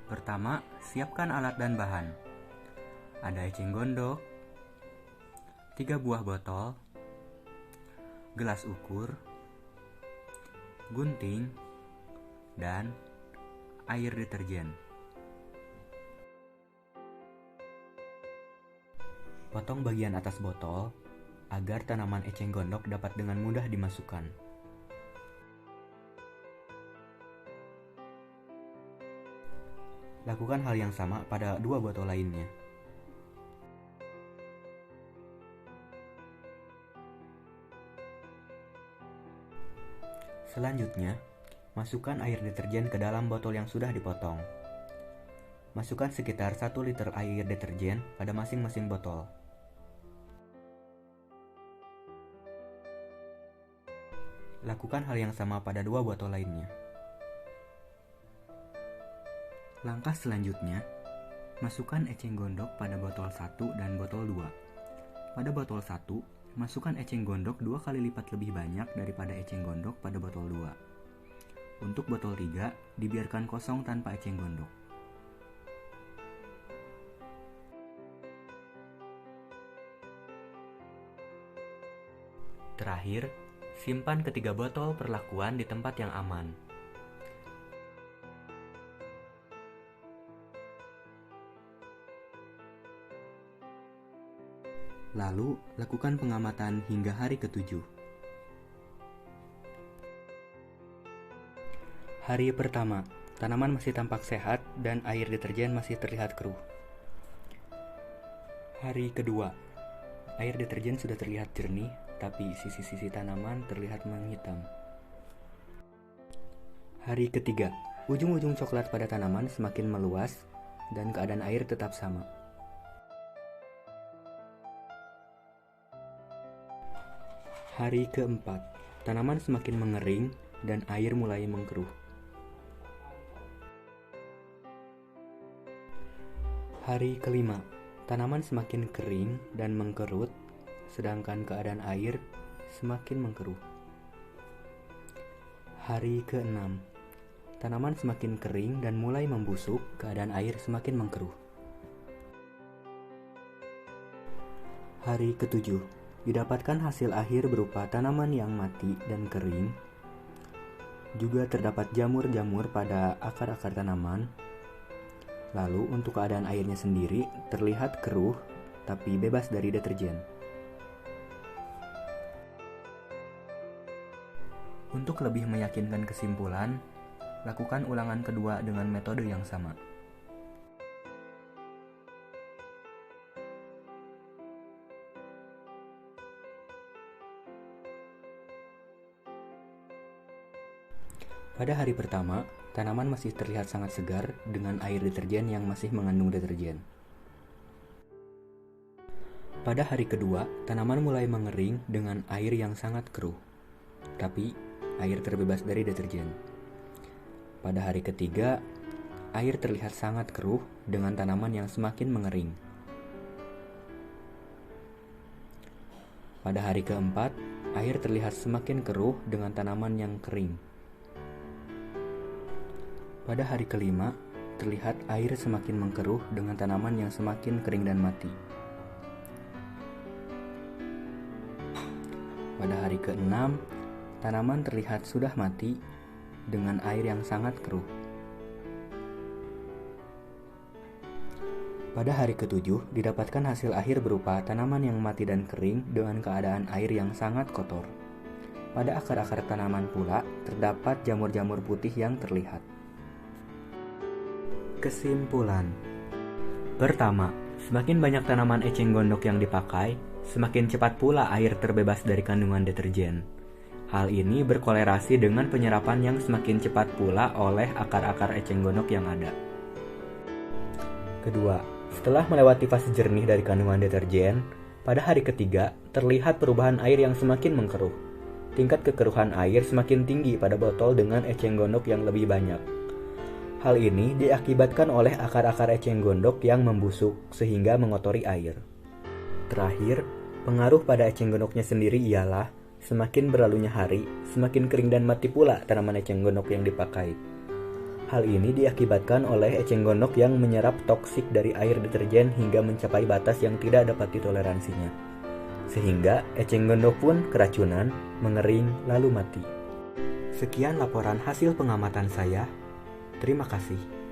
Pertama, siapkan alat dan bahan. Ada eceng gondok, 3 buah botol, gelas ukur, gunting, dan air deterjen. Potong bagian atas botol agar tanaman eceng gondok dapat dengan mudah dimasukkan. Lakukan hal yang sama pada 2 botol lainnya. Selanjutnya, masukkan air deterjen ke dalam botol yang sudah dipotong. Masukkan sekitar 1 liter air deterjen pada masing-masing botol. Lakukan hal yang sama pada 2 botol lainnya. Langkah selanjutnya, masukkan eceng gondok pada botol 1 dan botol 2. Pada botol 1, masukkan eceng gondok 2 kali lipat lebih banyak daripada eceng gondok pada botol 2. Untuk botol 3, dibiarkan kosong tanpa eceng gondok. Terakhir, simpan ketiga botol perlakuan di tempat yang aman. Lalu, lakukan pengamatan hingga hari ke-7. Hari pertama, tanaman masih tampak sehat dan air deterjen masih terlihat keruh. Hari kedua, air deterjen sudah terlihat jernih, tapi sisi-sisi tanaman terlihat menghitam. Hari ketiga, ujung-ujung coklat pada tanaman semakin meluas dan keadaan air tetap sama. Hari keempat, tanaman semakin mengering dan air mulai mengkeruh. Hari kelima, tanaman semakin kering dan mengkerut, sedangkan keadaan air semakin mengkeruh. Hari keenam, tanaman semakin kering dan mulai membusuk, keadaan air semakin mengkeruh. Hari ketujuh, didapatkan hasil akhir berupa tanaman yang mati dan kering. Juga terdapat jamur-jamur pada akar-akar tanaman. Lalu untuk keadaan airnya sendiri terlihat keruh tapi bebas dari deterjen. Untuk lebih meyakinkan kesimpulan, lakukan ulangan kedua dengan metode yang sama. Pada hari pertama, tanaman masih terlihat sangat segar dengan air deterjen yang masih mengandung deterjen. Pada hari kedua, tanaman mulai mengering dengan air yang sangat keruh, tapi air terbebas dari deterjen. Pada hari ketiga, air terlihat sangat keruh dengan tanaman yang semakin mengering. Pada hari keempat, air terlihat semakin keruh dengan tanaman yang kering. Pada hari kelima, terlihat air semakin mengkeruh dengan tanaman yang semakin kering dan mati. Pada hari keenam, tanaman terlihat sudah mati dengan air yang sangat keruh. Pada hari ketujuh, didapatkan hasil akhir berupa tanaman yang mati dan kering dengan keadaan air yang sangat kotor. Pada akar-akar tanaman pula, terdapat jamur-jamur putih yang terlihat. Kesimpulan. Pertama, semakin banyak tanaman eceng gondok yang dipakai, semakin cepat pula air terbebas dari kandungan deterjen. Hal ini berkolerasi dengan penyerapan yang semakin cepat pula oleh akar-akar eceng gondok yang ada. Kedua, setelah melewati fase jernih dari kandungan deterjen, pada hari ketiga terlihat perubahan air yang semakin mengkeruh. Tingkat kekeruhan air semakin tinggi pada botol dengan eceng gondok yang lebih banyak. Hal ini diakibatkan oleh akar-akar eceng gondok yang membusuk sehingga mengotori air. Terakhir, pengaruh pada eceng gondoknya sendiri ialah semakin berlalunya hari, semakin kering dan mati pula tanaman eceng gondok yang dipakai. Hal ini diakibatkan oleh eceng gondok yang menyerap toksik dari air deterjen hingga mencapai batas yang tidak dapat ditoleransinya. Sehingga eceng gondok pun keracunan, mengering, lalu mati. Sekian laporan hasil pengamatan saya. Terima kasih.